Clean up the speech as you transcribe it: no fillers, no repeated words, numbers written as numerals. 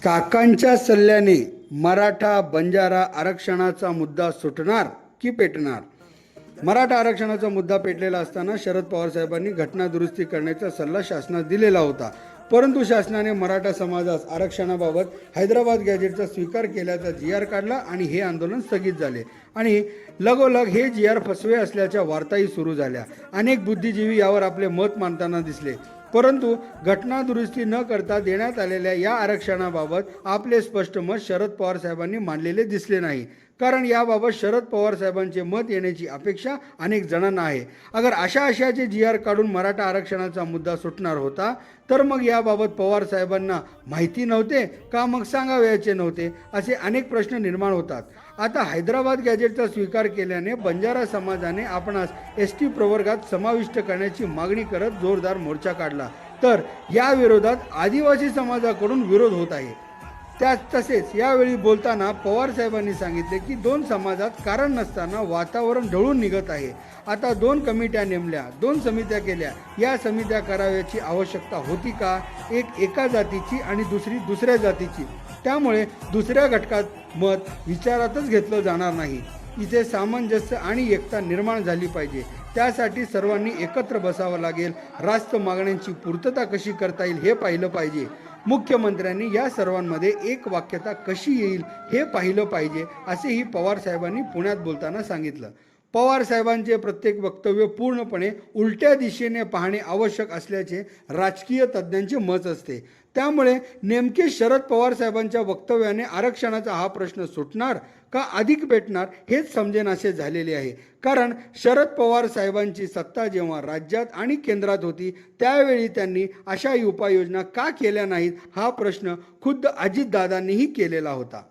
काकांच्या सल्ल्याने मराठा बंजारा आरक्षणाचा मुद्दा सुटणार की पेटणार? मराठा आरक्षणाचा मुद्दा पेटलेला असताना शरद पवार साहेबांनी घटना दुरुस्ती करण्याचा सल्ला शासनास दिलेला होता, परंतु शासनाने मराठा समाजास आरक्षणाबाबत हैदराबाद गॅजेटचा स्वीकार केल्याचा GR काढला आणि हे आंदोलन स्थगित झाले आणि लगोलग हे GR फसवे असल्याच्या वार्ताही सुरू झाल्या. अनेक बुद्धिजीवी यावर आपले मत मांडताना दिसले, परंतु घटना दुरुस्ती न करता देण्यात आलेल्या या आरक्षणाबाबत आपले स्पष्ट मत शरद पवार साहेबांनी मांडलेले दिसले नाही. कारण याबाबत शरद पवार साहेबांचे मत येण्याची अपेक्षा अनेक जणांना आहे. अगर अशाचे GR काढून मराठा आरक्षणाचा मुद्दा सुटणार होता तर मग याबाबत पवार साहेबांना माहिती नव्हते का, मग सांगावयाचे नव्हते, असे अनेक प्रश्न निर्माण होतात. आता हैदराबाद गॅजेटचा स्वीकार केल्याने बंजारा समाजाने आपणास ST प्रवर्गात समाविष्ट करण्याची मागणी करत जोरदार मोर्चा काढला, तर या विरोधात आदिवासी समाजाकडून विरोध होत आहे. तसेच यावेळी बोलताना पवार साहेबांनी सांगितले की दोन समाजात कारण नसताना वातावरण ढवळून निघत आहे. आता 2 कमिट्या नेमल्या, 2 समित्या केल्या. या समित्या कराव्याची आवश्यकता होती का? एक एका जातीची आणि दुसरी दुसऱ्या जातीची. त्यामुळे दुसऱ्या घटकात मत विचारातच घेतलं जाणार नाही. इथे सामंजस्य आणि एकता निर्माण झाली पाहिजे. त्यासाठी सर्वांनी एकत्र बसावं लागेल. रास्त मागण्यांची पूर्तता कशी करता येईल हे पाहिलं पाहिजे. मुख्यमंत्र्यांनी या सर्वांमध्ये एक वाक्यता कशी येईल हे पाहिलं पाहिजे, असेही पवार साहेबांनी पुण्यात बोलताना सांगितलं. पवार साहेबांचे प्रत्येक वक्तव्य पूर्णपणे उलट्या दिशेने पाहणे आवश्यक असल्याचे राजकीय तज्ज्ञांचे मत असते. त्यामुळे नेमके शरद पवार साहेबांच्या वक्तव्याने आरक्षणाचा हा प्रश्न सुटणार का अधिक पेटणार हेच समजेनासे झालेले आहे. कारण शरद पवार साहेबांची सत्ता जेव्हा राज्यात आणि केंद्रात होती त्यावेळी त्यांनी अशा उपाययोजना का केल्या नाहीत हा प्रश्न खुद्द अजितदादांनीही केलेला होता.